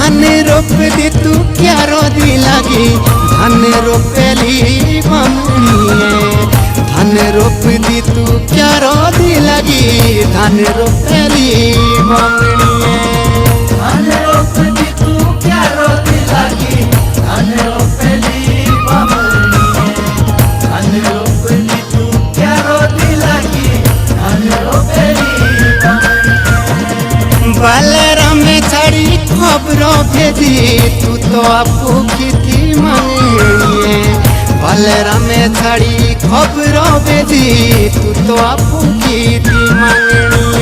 धान रोप दी तू क्या रोदी लगी धान रोपेली मम्मी धान रोप दी तू क्या रोदी लगी धान रोपेली मम्मी धान रोप दी तू क्या रोदी लगी धान रोपेली मम्मी धान रोप दी तू क्या रोदी लगी धान रोपेली मम्मी बलराम छड़ी खबरों भेजी तू तो आपू की थी मंगनी बलराम छड़ी खबरों भेजी तू तो आपू की थी मंगनी।